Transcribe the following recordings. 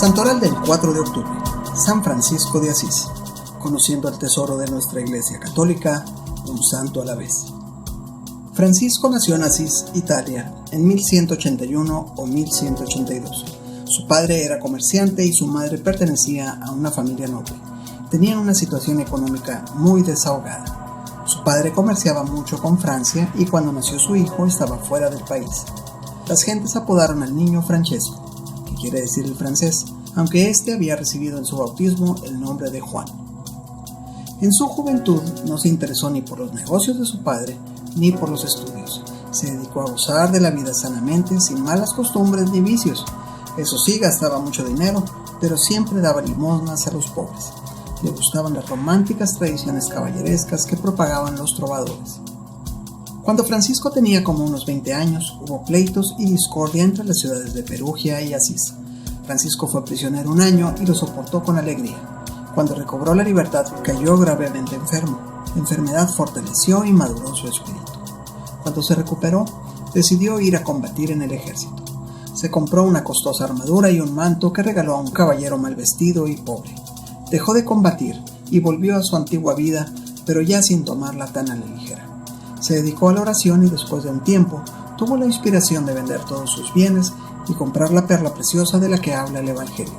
Santoral del 4 de octubre, San Francisco de Asís, conociendo el tesoro de nuestra Iglesia Católica, un santo a la vez. Francisco nació en Asís, Italia, en 1181 o 1182. Su padre era comerciante y su madre pertenecía a una familia noble. Tenían una situación económica muy desahogada. Su padre comerciaba mucho con Francia y cuando nació su hijo estaba fuera del país. Las gentes apodaron al niño Francesco, que quiere decir el francés, aunque éste había recibido en su bautismo el nombre de Juan. En su juventud no se interesó ni por los negocios de su padre ni por los estudios. Se dedicó a gozar de la vida sanamente, sin malas costumbres ni vicios. Eso sí, gastaba mucho dinero, pero siempre daba limosnas a los pobres. Le gustaban las románticas tradiciones caballerescas que propagaban los trovadores. Cuando Francisco tenía como unos 20 años, hubo pleitos y discordia entre las ciudades de Perugia y Asís. Francisco fue prisionero un año y lo soportó con alegría. Cuando recobró la libertad, cayó gravemente enfermo. La enfermedad fortaleció y maduró su espíritu. Cuando se recuperó, decidió ir a combatir en el ejército. Se compró una costosa armadura y un manto que regaló a un caballero mal vestido y pobre. Dejó de combatir y volvió a su antigua vida, pero ya sin tomarla tan a la ligera. Se dedicó a la oración y después de un tiempo tuvo la inspiración de vender todos sus bienes y comprar la perla preciosa de la que habla el Evangelio.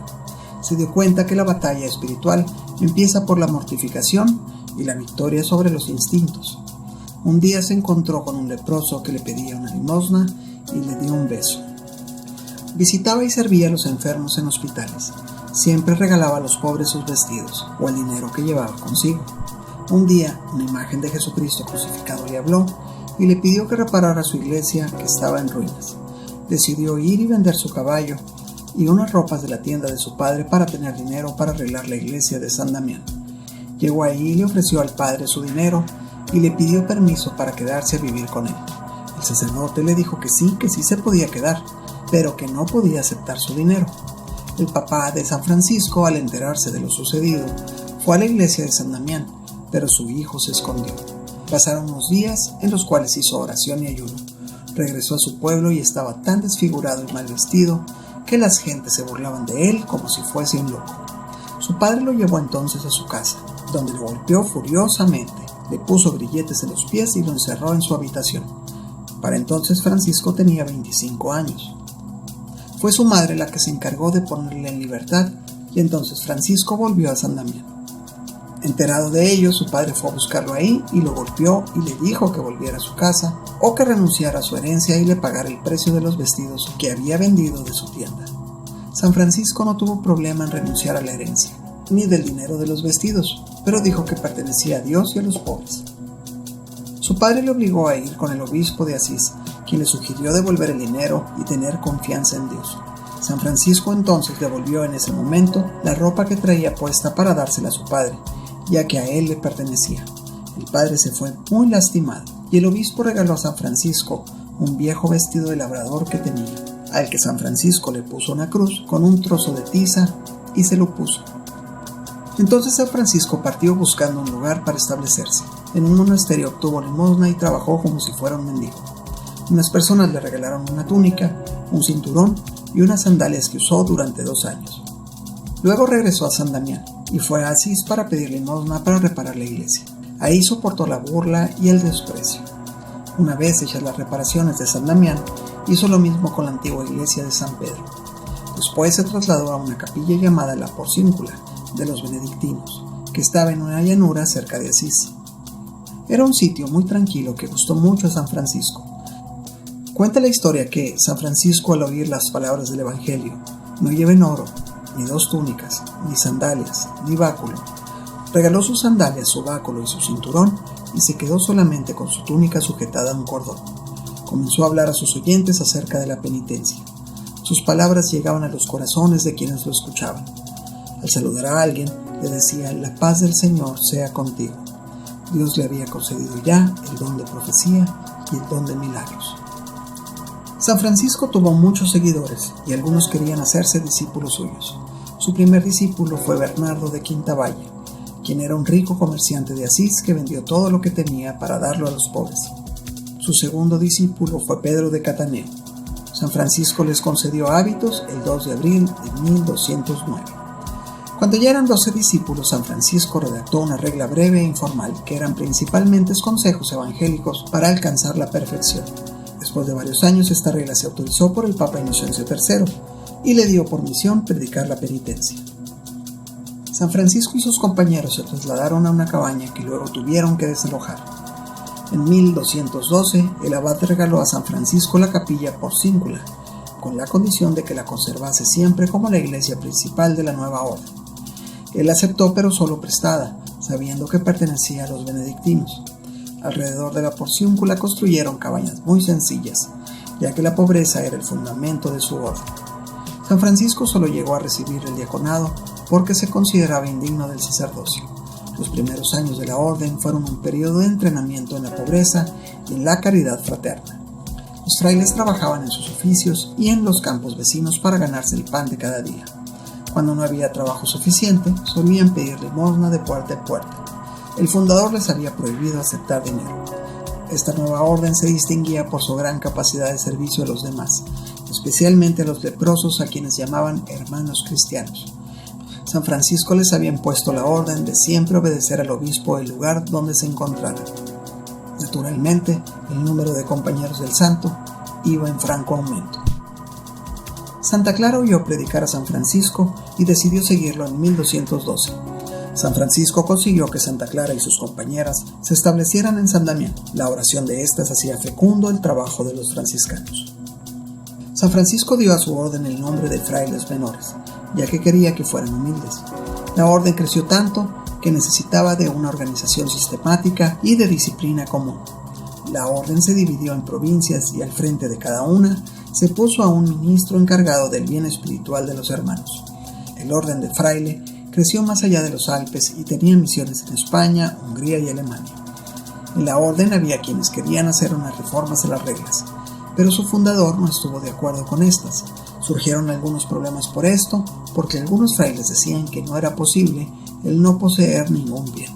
Se dio cuenta que la batalla espiritual empieza por la mortificación y la victoria sobre los instintos. Un día se encontró con un leproso que le pedía una limosna y le dio un beso. Visitaba y servía a los enfermos en hospitales. Siempre regalaba a los pobres sus vestidos o el dinero que llevaba consigo. Un día, una imagen de Jesucristo crucificado le habló y le pidió que reparara su iglesia que estaba en ruinas. Decidió ir y vender su caballo y unas ropas de la tienda de su padre para tener dinero para arreglar la iglesia de San Damián. Llegó ahí y le ofreció al padre su dinero y le pidió permiso para quedarse a vivir con él. El sacerdote le dijo que sí se podía quedar, pero que no podía aceptar su dinero. El papá de San Francisco, al enterarse de lo sucedido, fue a la iglesia de San Damián, pero su hijo se escondió. Pasaron unos días en los cuales hizo oración y ayuno. Regresó a su pueblo y estaba tan desfigurado y mal vestido que las gentes se burlaban de él como si fuese un loco. Su padre lo llevó entonces a su casa, donde lo golpeó furiosamente, le puso grilletes en los pies y lo encerró en su habitación. Para entonces Francisco tenía 25 años. Fue su madre la que se encargó de ponerle en libertad y entonces Francisco volvió a San Damián. Enterado de ello, su padre fue a buscarlo ahí y lo golpeó y le dijo que volviera a su casa o que renunciara a su herencia y le pagara el precio de los vestidos que había vendido de su tienda. San Francisco no tuvo problema en renunciar a la herencia, ni del dinero de los vestidos, pero dijo que pertenecía a Dios y a los pobres. Su padre le obligó a ir con el obispo de Asís, quien le sugirió devolver el dinero y tener confianza en Dios. San Francisco entonces devolvió en ese momento la ropa que traía puesta para dársela a su padre, ya que a él le pertenecía. El padre se fue muy lastimado y el obispo regaló a San Francisco un viejo vestido de labrador que tenía, al que San Francisco le puso una cruz con un trozo de tiza y se lo puso. Entonces San Francisco partió buscando un lugar para establecerse. En un monasterio obtuvo limosna y trabajó como si fuera un mendigo. Unas personas le regalaron una túnica, un cinturón y unas sandalias que usó durante 2 años. Luego regresó a San Damián y fue a Asís para pedir limosna para reparar la iglesia. Ahí soportó la burla y el desprecio. Una vez hechas las reparaciones de San Damián, hizo lo mismo con la antigua iglesia de San Pedro. Después se trasladó a una capilla llamada la Porcíncula de los benedictinos, que estaba en una llanura cerca de Asís. Era un sitio muy tranquilo que gustó mucho a San Francisco. Cuenta la historia que San Francisco, al oír las palabras del Evangelio, no lleven oro, ni 2 túnicas, ni sandalias, ni báculo, regaló sus sandalias, su báculo y su cinturón y se quedó solamente con su túnica sujetada a un cordón. Comenzó a hablar a sus oyentes acerca de la penitencia. Sus palabras llegaban a los corazones de quienes lo escuchaban. Al saludar a alguien, le decía: la paz del Señor sea contigo. Dios le había concedido ya el don de profecía y el don de milagros. San Francisco tuvo muchos seguidores y algunos querían hacerse discípulos suyos. Su primer discípulo fue Bernardo de Quintavalle, quien era un rico comerciante de Asís que vendió todo lo que tenía para darlo a los pobres. Su segundo discípulo fue Pedro de Cataneo. San Francisco les concedió hábitos el 2 de abril de 1209. Cuando ya eran 12 discípulos, San Francisco redactó una regla breve e informal que eran principalmente consejos evangélicos para alcanzar la perfección. Después de varios años, esta regla se autorizó por el Papa Inocencio III y le dio por misión predicar la penitencia. San Francisco y sus compañeros se trasladaron a una cabaña que luego tuvieron que desalojar. En 1212, el abad regaló a San Francisco la capilla porciúncula, con la condición de que la conservase siempre como la iglesia principal de la nueva orden. Él aceptó, pero solo prestada, sabiendo que pertenecía a los benedictinos. Alrededor de la porciúncula construyeron cabañas muy sencillas, ya que la pobreza era el fundamento de su orden. San Francisco solo llegó a recibir el diaconado porque se consideraba indigno del sacerdocio. Los primeros años de la orden fueron un periodo de entrenamiento en la pobreza y en la caridad fraterna. Los frailes trabajaban en sus oficios y en los campos vecinos para ganarse el pan de cada día. Cuando no había trabajo suficiente, solían pedir limosna de puerta en puerta. El fundador les había prohibido aceptar dinero. Esta nueva orden se distinguía por su gran capacidad de servicio a los demás, especialmente a los leprosos, a quienes llamaban hermanos cristianos. San Francisco les había impuesto la orden de siempre obedecer al obispo del lugar donde se encontraran. Naturalmente, el número de compañeros del santo iba en franco aumento. Santa Clara oyó predicar a San Francisco y decidió seguirlo en 1212. San Francisco consiguió que Santa Clara y sus compañeras se establecieran en San Damián. La oración de éstas hacía fecundo el trabajo de los franciscanos. San Francisco dio a su orden el nombre de frailes menores, ya que quería que fueran humildes. La orden creció tanto que necesitaba de una organización sistemática y de disciplina común. La orden se dividió en provincias y al frente de cada una se puso a un ministro encargado del bien espiritual de los hermanos. El orden de fraile creció más allá de los Alpes y tenía misiones en España, Hungría y Alemania. En la orden había quienes querían hacer unas reformas a las reglas, pero su fundador no estuvo de acuerdo con estas. Surgieron algunos problemas por esto, porque algunos frailes decían que no era posible el no poseer ningún bien.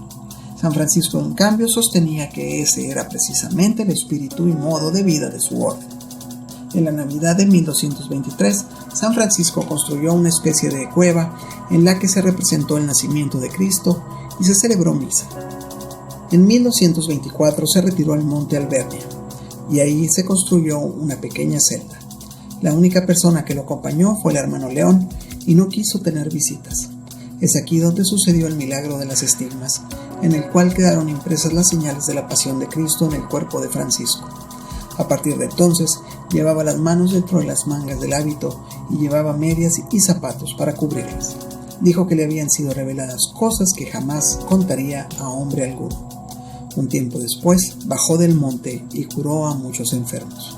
San Francisco, en cambio, sostenía que ese era precisamente el espíritu y modo de vida de su orden. En la Navidad de 1223, San Francisco construyó una especie de cueva en la que se representó el nacimiento de Cristo y se celebró misa. En 1224 se retiró al monte Albernia y ahí se construyó una pequeña celda. La única persona que lo acompañó fue el hermano León y no quiso tener visitas. Es aquí donde sucedió el milagro de las estigmas, en el cual quedaron impresas las señales de la pasión de Cristo en el cuerpo de Francisco. A partir de entonces, llevaba las manos dentro de las mangas del hábito y llevaba medias y zapatos para cubrirlas. Dijo que le habían sido reveladas cosas que jamás contaría a hombre alguno. Un tiempo después, bajó del monte y curó a muchos enfermos.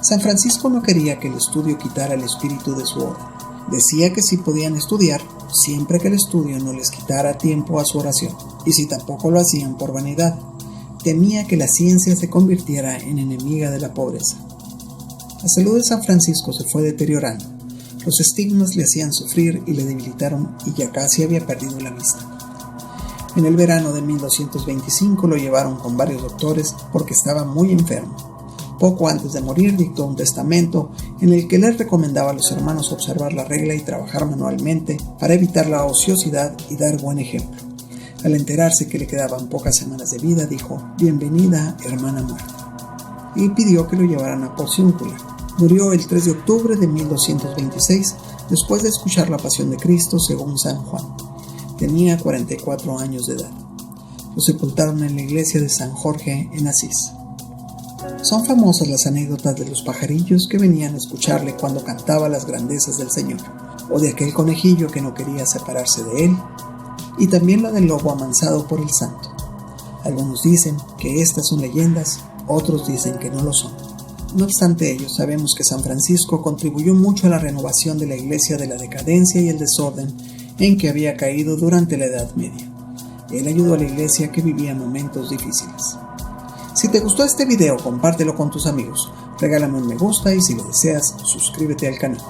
San Francisco no quería que el estudio quitara el espíritu de su orden. Decía que sí podían estudiar, siempre que el estudio no les quitara tiempo a su oración, y si tampoco lo hacían por vanidad. Temía que la ciencia se convirtiera en enemiga de la pobreza. La salud de San Francisco se fue deteriorando. Los estigmas le hacían sufrir y le debilitaron y ya casi había perdido la vista. En el verano de 1225 lo llevaron con varios doctores porque estaba muy enfermo. Poco antes de morir dictó un testamento en el que les recomendaba a los hermanos observar la regla y trabajar manualmente para evitar la ociosidad y dar buen ejemplo. Al enterarse que le quedaban pocas semanas de vida, dijo: «Bienvenida, hermana muerta», y pidió que lo llevaran a Porciúncula. Murió el 3 de octubre de 1226, después de escuchar la pasión de Cristo según San Juan. Tenía 44 años de edad. Lo sepultaron en la iglesia de San Jorge en Asís. Son famosas las anécdotas de los pajarillos que venían a escucharle cuando cantaba las grandezas del Señor, o de aquel conejillo que no quería separarse de él, y también la del lobo amansado por el santo. Algunos dicen que estas son leyendas, otros dicen que no lo son. No obstante ello, sabemos que San Francisco contribuyó mucho a la renovación de la iglesia de la decadencia y el desorden en que había caído durante la Edad Media. Él ayudó a la iglesia que vivía momentos difíciles. Si te gustó este video, compártelo con tus amigos, regálame un me gusta y si lo deseas, suscríbete al canal.